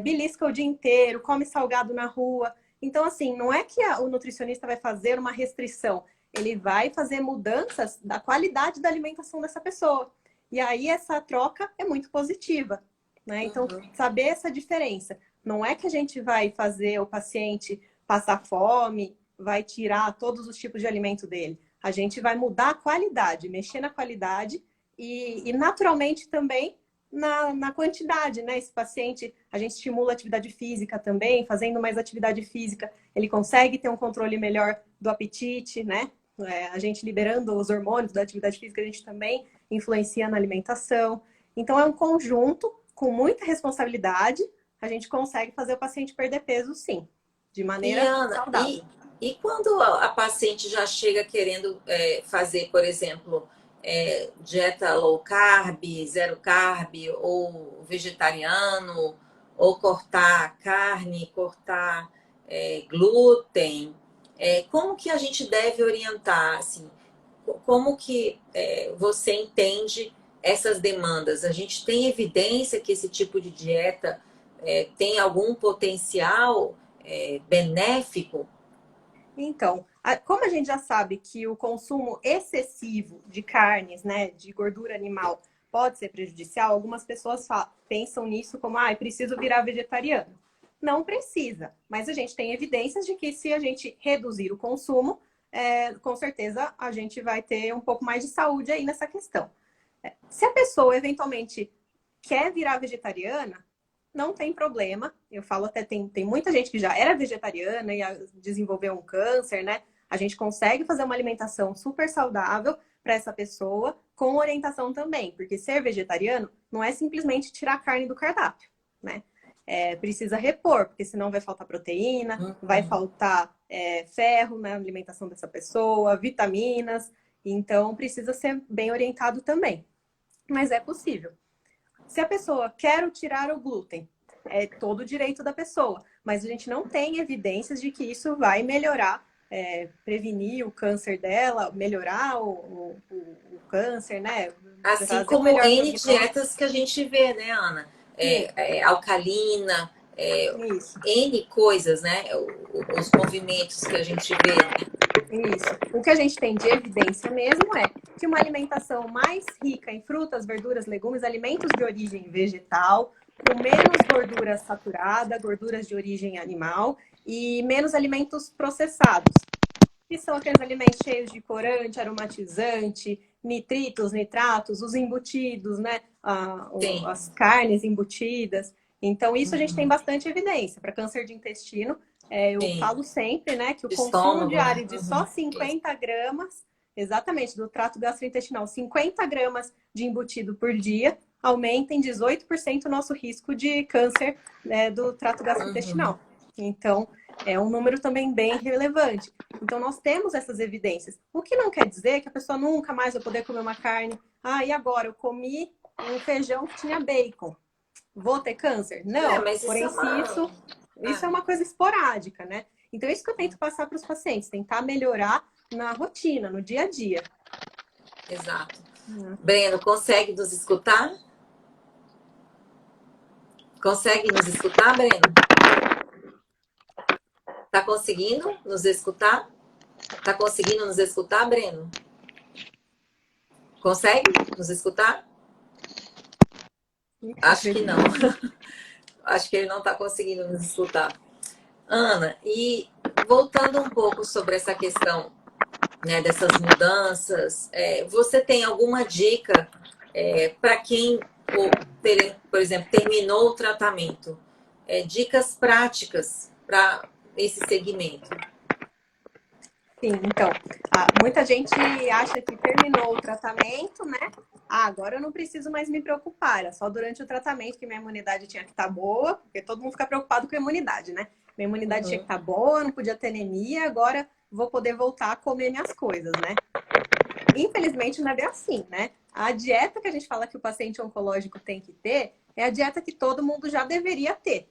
belisca o dia inteiro, come salgado na rua. Então, assim, não é que o nutricionista vai fazer uma restrição, ele vai fazer mudanças da qualidade da alimentação dessa pessoa. E aí essa troca é muito positiva, né? Então, saber essa diferença. Não é que a gente vai fazer o paciente passar fome, vai tirar todos os tipos de alimento dele. A gente vai mudar a qualidade, mexer na qualidade e naturalmente também na quantidade, né? Esse paciente, a gente estimula a atividade física também, fazendo mais atividade física, ele consegue ter um controle melhor do apetite, né? A gente liberando os hormônios da atividade física, a gente também influencia na alimentação. Então, é um conjunto com muita responsabilidade, a gente consegue fazer o paciente perder peso, sim, de E maneira Ana, saudável. e quando a paciente já chega querendo fazer, por exemplo, dieta low carb, zero carb, ou vegetariano, ou cortar carne, cortar glúten, como que a gente deve orientar, assim, como que você entende essas demandas? A gente tem evidência que esse tipo de dieta tem algum potencial benéfico? Então, como a gente já sabe que o consumo excessivo de carnes, né, de gordura animal, pode ser prejudicial, algumas pessoas pensam nisso como, preciso virar vegetariano. Não precisa, mas a gente tem evidências de que se a gente reduzir o consumo, com certeza a gente vai ter um pouco mais de saúde aí nessa questão. Se a pessoa eventualmente quer virar vegetariana, não tem problema. Eu falo até, tem muita gente que já era vegetariana e desenvolveu um câncer, né? A gente consegue fazer uma alimentação super saudável para essa pessoa, com orientação também, porque ser vegetariano não é simplesmente tirar a carne do cardápio, né? Precisa repor, porque senão vai faltar proteína, vai faltar ferro na alimentação dessa pessoa, vitaminas, então precisa ser bem orientado também. Mas é possível. Se a pessoa quer tirar o glúten, é todo o direito da pessoa, mas a gente não tem evidências de que isso vai melhorar, prevenir o câncer dela, melhorar o câncer, né? Assim Trazer um como melhor N prognóstico. dietas que a gente vê, né, Ana? Sim, Alcalina, isso. N coisas, né? Os movimentos que a gente vê, né? Isso. O que a gente tem de evidência mesmo é que uma alimentação mais rica em frutas, verduras, legumes, alimentos de origem vegetal, com menos gordura saturada, gorduras de origem animal e menos alimentos processados, que são aqueles alimentos cheios de corante, aromatizante, nitritos, nitratos, os embutidos, né? Sim. As carnes embutidas. Então, isso a gente tem bastante evidência. Para câncer de intestino, eu Sim. falo sempre, né, que o De consumo estômago, né? diário de só 50 gramas, exatamente, do trato gastrointestinal, 50 gramas de embutido por dia, aumenta em 18% o nosso risco de câncer, né, do trato gastrointestinal. Então, é um número também bem relevante. Então, nós temos essas evidências. O que não quer dizer que a pessoa nunca mais vai poder comer uma carne. E agora? Eu comi um feijão que tinha bacon. Vou ter câncer? Não. Mas Porém, isso é uma coisa esporádica, né? Então, é isso que eu tento passar para os pacientes. Tentar melhorar na rotina, no dia a dia. Exato. Breno, consegue nos escutar? Consegue nos escutar, Breno? Tá conseguindo nos escutar? Tá conseguindo nos escutar, Breno? Consegue nos escutar? Acho que não. Acho que ele não está conseguindo nos escutar. Ana, e voltando um pouco sobre essa questão, né, dessas mudanças, você tem alguma dica para quem, por exemplo, terminou o tratamento? Dicas práticas para esse segmento? Sim, então, muita gente acha que terminou o tratamento, né? Agora eu não preciso mais me preocupar, era só durante o tratamento que minha imunidade tinha que estar boa, porque todo mundo fica preocupado com a imunidade, né? Minha imunidade tinha que estar boa, não podia ter anemia, agora vou poder voltar a comer minhas coisas, né? Infelizmente não é bem assim, né? A dieta que a gente fala que o paciente oncológico tem que ter é a dieta que todo mundo já deveria ter.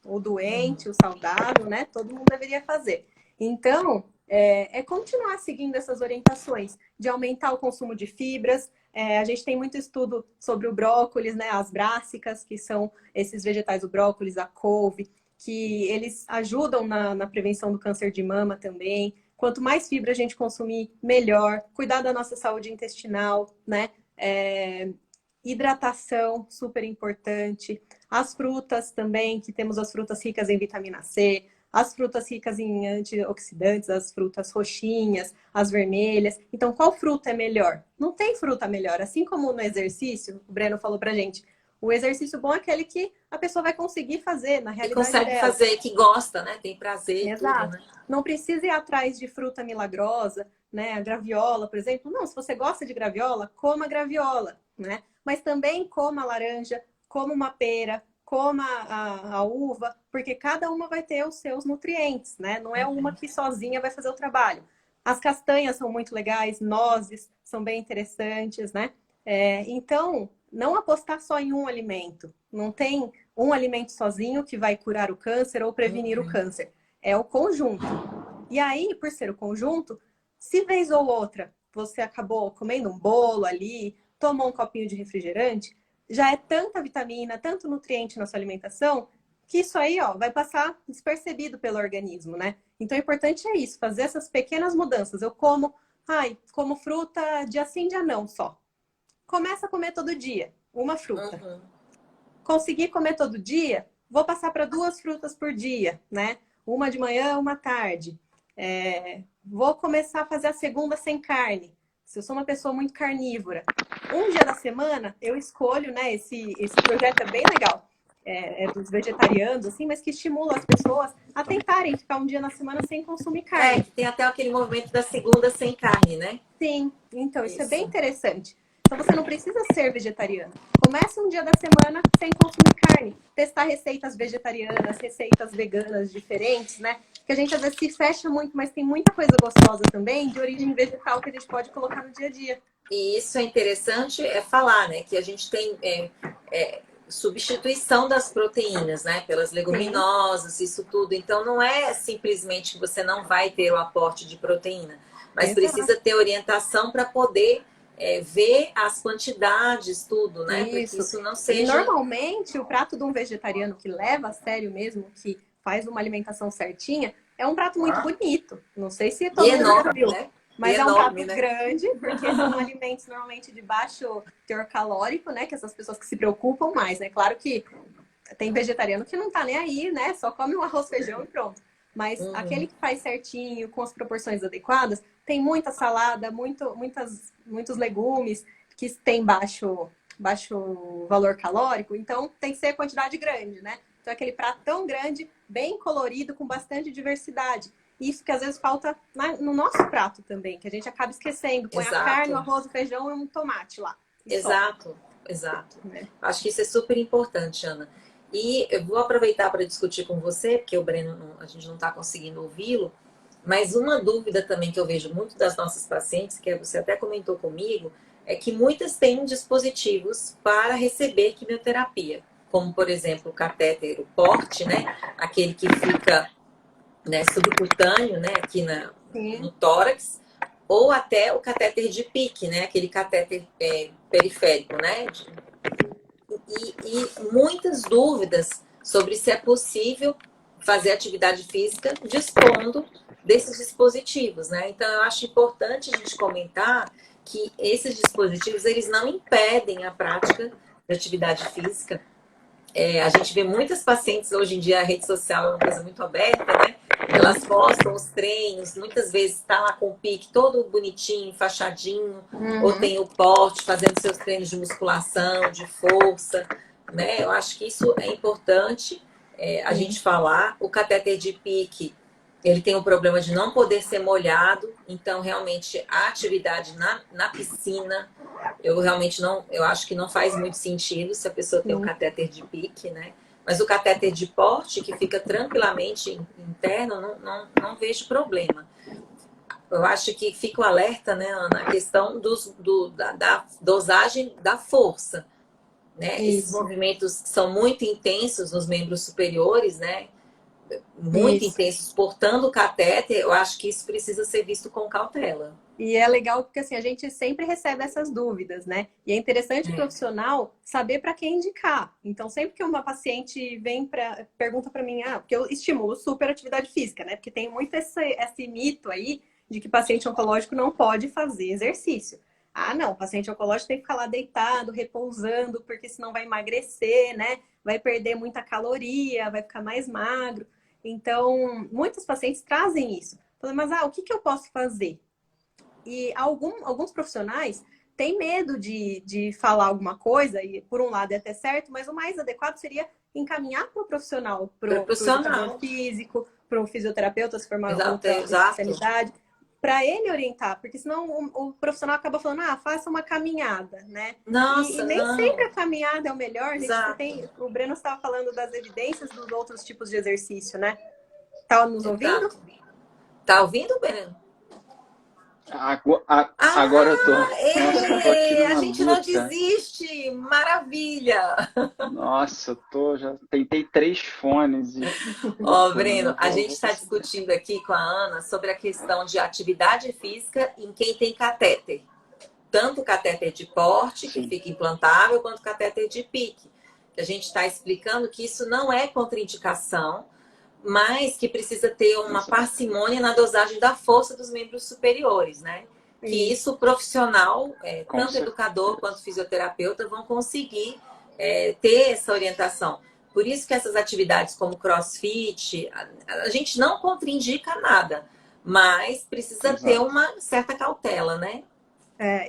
O doente, o saudável, né? Todo mundo deveria fazer. Então, é continuar seguindo essas orientações de aumentar o consumo de fibras. A gente tem muito estudo sobre o brócolis, né? As brássicas, que são esses vegetais, o brócolis, a couve, que eles ajudam na prevenção do câncer de mama também. Quanto mais fibra a gente consumir, melhor. Cuidar da nossa saúde intestinal, né? Hidratação, super importante. As frutas também, que temos as frutas ricas em vitamina C, as frutas ricas em antioxidantes, as frutas roxinhas, as vermelhas. Então, qual fruta é melhor? Não tem fruta melhor. Assim como no exercício, o Breno falou pra gente, o exercício bom é aquele que a pessoa vai conseguir fazer na Que realidade consegue dela. fazer, que gosta, né? Tem prazer e tudo, Exato. né? Não precisa ir atrás de fruta milagrosa, né? A graviola, por exemplo. Não, se você gosta de graviola, coma graviola, né? Mas também coma laranja, coma uma pera, coma a uva, porque cada uma vai ter os seus nutrientes, né? Não é uma que sozinha vai fazer o trabalho. As castanhas são muito legais, nozes são bem interessantes, né? Então, não apostar só em um alimento. Não tem um alimento sozinho que vai curar o câncer ou prevenir o câncer. É o conjunto. E aí, por ser o conjunto, se vez ou outra você acabou comendo um bolo ali, tomou um copinho de refrigerante, já é tanta vitamina, tanto nutriente na sua alimentação, que isso aí, ó, vai passar despercebido pelo organismo, né? Então, o importante é isso, fazer essas pequenas mudanças. Eu como fruta dia sim, dia não só. Começa a comer todo dia, uma fruta. Conseguir comer todo dia, vou passar para 2 frutas por dia, né? Uma de manhã, uma à tarde. Vou começar a fazer a segunda sem carne. Se eu sou uma pessoa muito carnívora, um dia da semana eu escolho, né? Esse projeto é bem legal. É dos vegetarianos, assim, mas que estimula as pessoas a tentarem ficar um dia na semana sem consumir carne. Tem até aquele movimento da segunda sem carne, né? Sim, então isso é bem Isso. interessante. Então você não precisa ser vegetariano. Comece um dia da semana sem consumir carne. Testar receitas vegetarianas, receitas veganas diferentes, né? Que a gente às vezes se fecha muito, mas tem muita coisa gostosa também de origem vegetal que a gente pode colocar no dia a dia. E isso é interessante falar, né? Que a gente tem substituição das proteínas, né? Pelas leguminosas, isso tudo. Então não é simplesmente que você não vai ter o aporte de proteína, mas precisa ter orientação para poder ver as quantidades, tudo, né? Para que isso não seja. E normalmente o prato de um vegetariano que leva a sério mesmo, que faz uma alimentação certinha, é um prato muito bonito. Não sei se todo mundo já viu, né? Mas é um enorme, prato né? grande, porque são alimentos normalmente de baixo teor calórico, né? Que essas pessoas que se preocupam mais, né? Claro que tem vegetariano que não tá nem aí, né? Só come um arroz, feijão e pronto. Mas aquele que faz certinho, com as proporções adequadas, tem muita salada, muitos legumes que tem baixo valor calórico, então tem que ser quantidade grande, né? Então aquele prato tão grande, bem colorido, com bastante diversidade. Isso que às vezes falta no nosso prato também, que a gente acaba esquecendo. Põe a carne, o arroz, o feijão e um tomate lá. Exato. Acho que isso é super importante, Ana. E eu vou aproveitar para discutir com você, porque o Breno, a gente não está conseguindo ouvi-lo, mas uma dúvida também que eu vejo muito das nossas pacientes, que você até comentou comigo, é que muitas têm dispositivos para receber quimioterapia, como, por exemplo, o catéter, o porte, né? Aquele que fica subcutâneo, né? Aqui no tórax, ou até o catéter de PIC, né? Aquele catéter periférico, né? E muitas dúvidas sobre se é possível fazer atividade física dispondo desses dispositivos, né? Então, eu acho importante a gente comentar que esses dispositivos, eles não impedem a prática de atividade física. A gente vê muitas pacientes, hoje em dia a rede social é uma coisa muito aberta, né? Elas postam os treinos, muitas vezes está lá com o pique todo bonitinho, enfaixadinho, ou tem o porte, fazendo seus treinos de musculação, de força, né? Eu acho que isso é importante. a gente falar. O catéter de PIC, ele tem o problema de não poder ser molhado, então realmente a atividade na piscina, eu realmente não, eu acho que não faz muito sentido se a pessoa tem um catéter de PIC, né? Mas o catéter de porte, que fica tranquilamente interno, não vejo problema. Eu acho que fica o alerta, né, Ana, a questão da dosagem da força, né? Esses movimentos são muito intensos nos membros superiores, né? Muito intensos, portando o catéter, eu acho que isso precisa ser visto com cautela. E é legal porque assim, a gente sempre recebe essas dúvidas, né? E é interessante o profissional saber para quem indicar. Então, sempre que uma paciente pergunta para mim, porque eu estimulo super atividade física, né? Porque tem muito esse mito aí de que paciente oncológico não pode fazer exercício. Ah, não, o paciente oncológico tem que ficar lá deitado, repousando, porque senão vai emagrecer, né? Vai perder muita caloria, vai ficar mais magro. Então, muitos pacientes trazem isso. Mas, o que eu posso fazer? E alguns profissionais têm medo de falar alguma coisa, e por um lado é até certo, mas o mais adequado seria encaminhar para o profissional, para o educador físico, para um fisioterapeuta, se for uma outra especialidade, para ele orientar, porque senão o profissional acaba falando, faça uma caminhada, né? Nossa, e nem sempre a caminhada é o melhor. O Breno estava falando das evidências dos outros tipos de exercício, né? Tá nos ouvindo? Tá ouvindo, Breno? Agora eu tô. Nossa, eu tô aqui numa a gente luta. Não desiste! Maravilha! Nossa, já tentei 3 fones e. Breno, a gente está discutindo aqui com a Ana sobre a questão de atividade física em quem tem catéter. Tanto o catéter de porte, que fica implantável, quanto o catéter de PIC. Que a gente está explicando que isso não é contraindicação, mas que precisa ter uma parcimônia na dosagem da força dos membros superiores, né? Que isso o profissional, tanto educador quanto fisioterapeuta, vão conseguir ter essa orientação. Por isso que essas atividades como crossfit, a gente não contraindica nada, mas precisa ter uma certa cautela, né?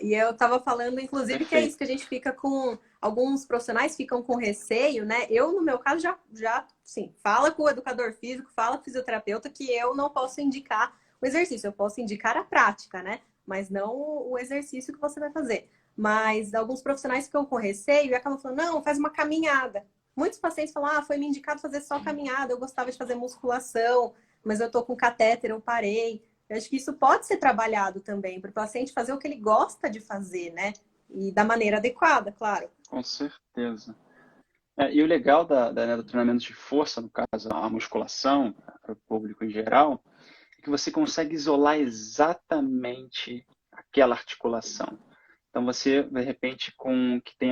E eu estava falando, inclusive, que é isso, que a gente fica com... Alguns profissionais ficam com receio, né? Eu, no meu caso, já sim, fala com o educador físico, fala com o fisioterapeuta que eu não posso indicar o exercício, eu posso indicar a prática, né? Mas não o exercício que você vai fazer. Mas alguns profissionais ficam com receio e acabam falando, não, faz uma caminhada. Muitos pacientes falam, foi me indicado fazer só caminhada, eu gostava de fazer musculação, mas eu tô com catéter, eu parei. Eu acho que isso pode ser trabalhado também, para o paciente fazer o que ele gosta de fazer, né? E da maneira adequada, claro. Com certeza. E o legal do treinamento de força, no caso, a musculação, para o público em geral, é que você consegue isolar exatamente aquela articulação. Então, você, de repente, que tem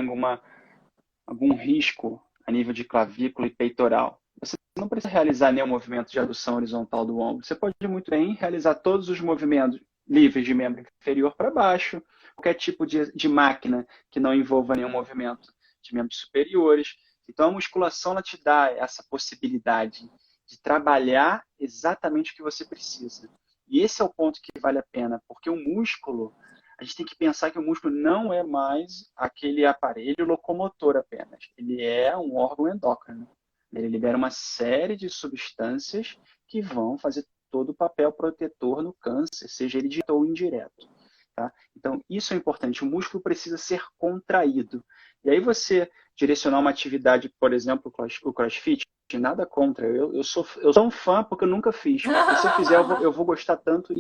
algum risco a nível de clavícula e peitoral, você não precisa realizar nenhum movimento de adução horizontal do ombro. Você pode muito bem realizar todos os movimentos livres de membro inferior para baixo, qualquer tipo de máquina que não envolva nenhum movimento de membros superiores. Então, a musculação ela te dá essa possibilidade de trabalhar exatamente o que você precisa. E esse é o ponto que vale a pena, porque o músculo, a gente tem que pensar que o músculo não é mais aquele aparelho locomotor apenas. Ele é um órgão endócrino. Ele libera uma série de substâncias que vão fazer todo o papel protetor no câncer, seja ele direto ou indireto. Tá? Então, isso é importante. O músculo precisa ser contraído. E aí você direcionar uma atividade, por exemplo, o crossfit, nada contra. Eu sou um fã porque eu nunca fiz. Porque se eu fizer, eu vou gostar tanto.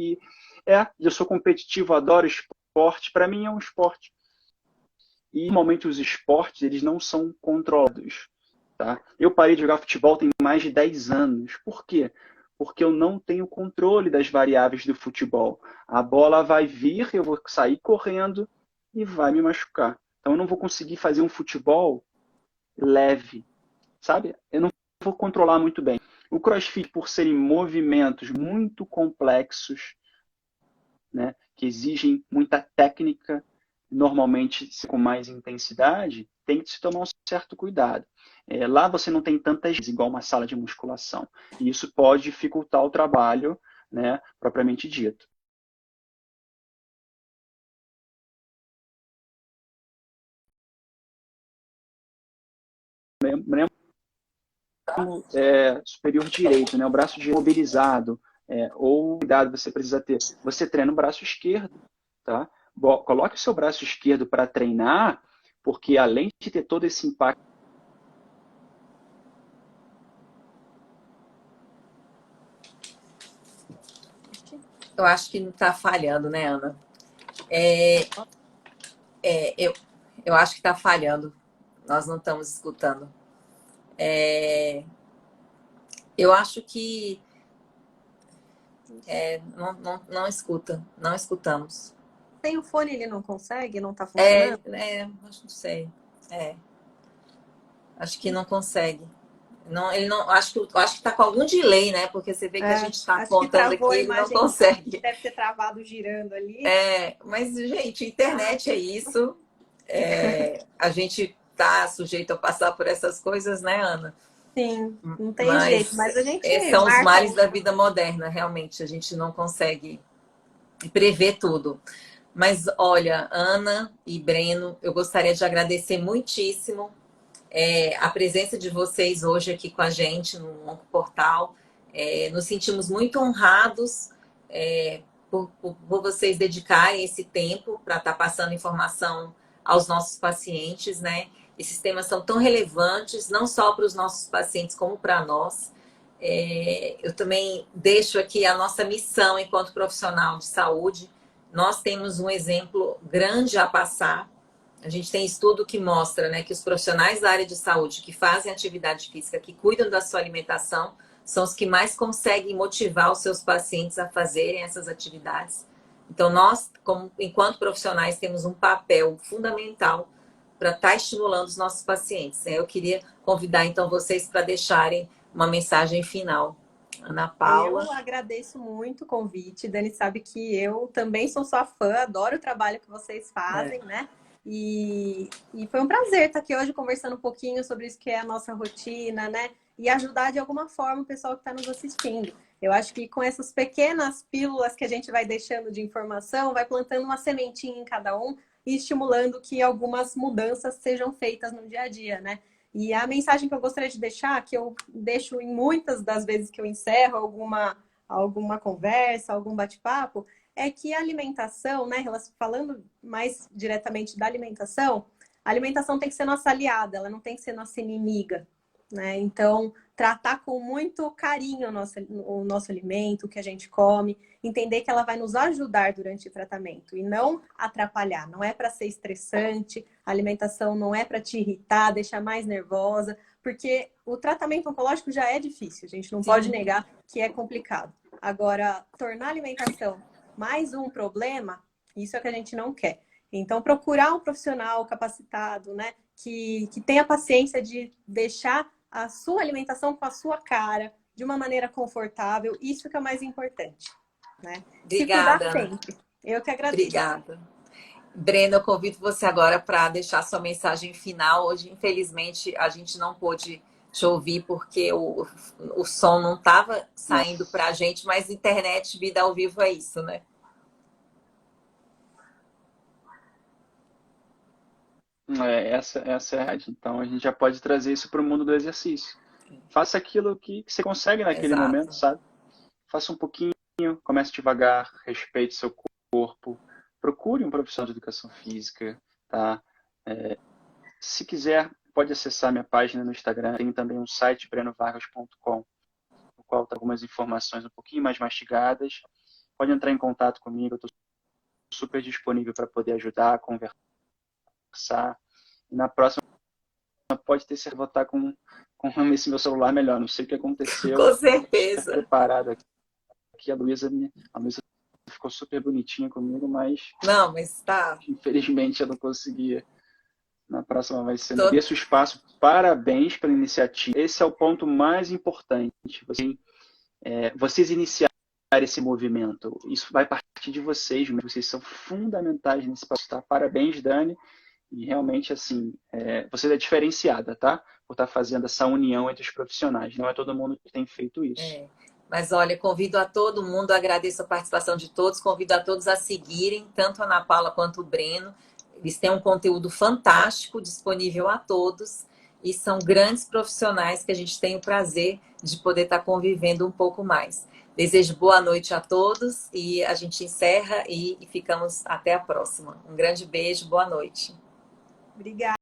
Eu sou competitivo, adoro esporte. Para mim é um esporte. E normalmente os esportes eles não são controlados. Tá? Eu parei de jogar futebol tem mais de 10 anos. Por quê? Porque eu não tenho controle das variáveis do futebol. A bola vai vir, eu vou sair correndo e vai me machucar. Então eu não vou conseguir fazer um futebol leve, sabe? Eu não vou controlar muito bem. O CrossFit, por serem movimentos muito complexos, né, que exigem muita técnica, normalmente com mais intensidade, tem que se tomar um certo cuidado. Lá você não tem tantas vezes, igual uma sala de musculação. E isso pode dificultar o trabalho, né, propriamente dito. superior direito, né? O braço direito mobilizado, ou cuidado você precisa ter. Você treina o braço esquerdo, tá? Coloque o seu braço esquerdo para treinar, porque além de ter todo esse impacto. Eu acho que não está falhando, né, Ana? Eu acho que está falhando. Nós não estamos escutando. Eu acho que não escuta, não escutamos. Tem o fone, ele não consegue, não está funcionando? Acho não sei. Acho que não consegue. Não, ele não, acho que está com algum delay, né? Porque você vê que a gente está contando aqui, ele não consegue. Deve ter travado girando ali. Mas, gente, internet é isso. A gente tá sujeito a passar por essas coisas, né, Ana? Sim, não tem jeito. Mas a gente são os males da vida moderna, realmente. A gente não consegue prever tudo. Mas, olha, Ana e Breno, eu gostaria de agradecer muitíssimo a presença de vocês hoje aqui com a gente no Oncoportal. Nos sentimos muito honrados por vocês dedicarem esse tempo para estar passando informação aos nossos pacientes, né? Esses temas são tão relevantes, não só para os nossos pacientes, como para nós. Eu também deixo aqui a nossa missão enquanto profissional de saúde. Nós temos um exemplo grande a passar. A gente tem estudo que mostra, né, que os profissionais da área de saúde que fazem atividade física, que cuidam da sua alimentação, são os que mais conseguem motivar os seus pacientes a fazerem essas atividades. Então, nós, enquanto profissionais, temos um papel fundamental para estar estimulando os nossos pacientes. Eu queria convidar, então, vocês para deixarem uma mensagem final. Ana Paula. Eu agradeço muito o convite. Dani sabe que eu também sou sua fã, adoro o trabalho que vocês fazem, né? E foi um prazer estar aqui hoje conversando um pouquinho sobre isso que é a nossa rotina, né? E ajudar de alguma forma o pessoal que está nos assistindo. Eu acho que com essas pequenas pílulas que a gente vai deixando de informação, vai plantando uma sementinha em cada um e estimulando que algumas mudanças sejam feitas no dia a dia, né? E a mensagem que eu gostaria de deixar, que eu deixo em muitas das vezes que eu encerro alguma conversa, algum bate-papo, é que a alimentação, né, falando mais diretamente da alimentação, a alimentação tem que ser nossa aliada, ela não tem que ser nossa inimiga, né? Então, tratar com muito carinho o nosso alimento, o que a gente come, entender que ela vai nos ajudar durante o tratamento e não atrapalhar. Não é para ser estressante, a alimentação não é para te irritar, deixar mais nervosa, porque o tratamento oncológico já é difícil, a gente não pode negar que é complicado. Agora, tornar a alimentação mais um problema, isso é o que a gente não quer. Então, procurar um profissional capacitado, né, que tenha paciência de deixar a sua alimentação com a sua cara, de uma maneira confortável, isso que é o mais importante, né? Obrigada. Se cuidar sempre. Eu que agradeço. Obrigada. Breno, eu convido você agora para deixar sua mensagem final. Hoje, infelizmente, a gente não pôde te ouvir porque o som não estava saindo para a gente, mas internet, vida ao vivo é isso, né? Essa é a verdade. Então, a gente já pode trazer isso para o mundo do exercício. Faça aquilo que você consegue naquele momento, sabe? Faça um pouquinho, comece devagar, respeite seu corpo, procure um profissional de educação física, tá? Se quiser, pode acessar minha página no Instagram, tem também um site, brenovargas.com, no qual tem algumas informações um pouquinho mais mastigadas. Pode entrar em contato comigo, eu estou super disponível para poder ajudar, conversar. E na próxima, pode ter certeza que vou estar com esse meu celular melhor. Não sei o que aconteceu. Com certeza. Estou preparado aqui. A Luísa ficou super bonitinha comigo, mas... Não, mas tá. Infelizmente, eu não conseguia. Na próxima vai ser. Deixa o espaço. Parabéns pela iniciativa. Esse é o ponto mais importante. Vocês iniciarem esse movimento. Isso vai partir de vocês. Vocês são fundamentais nesse passo. Tá? Parabéns, Dani. E realmente, assim, você é diferenciada, tá? Por estar fazendo essa união entre os profissionais. Não é todo mundo que tem feito isso. Mas, olha, convido a todo mundo, agradeço a participação de todos, convido a todos a seguirem, tanto a Ana Paula quanto o Breno. Eles têm um conteúdo fantástico disponível a todos. e são grandes profissionais que a gente tem o prazer de poder estar convivendo um pouco mais. Desejo boa noite a todos e a gente encerra e ficamos até a próxima. Um grande beijo, boa noite. Obrigada.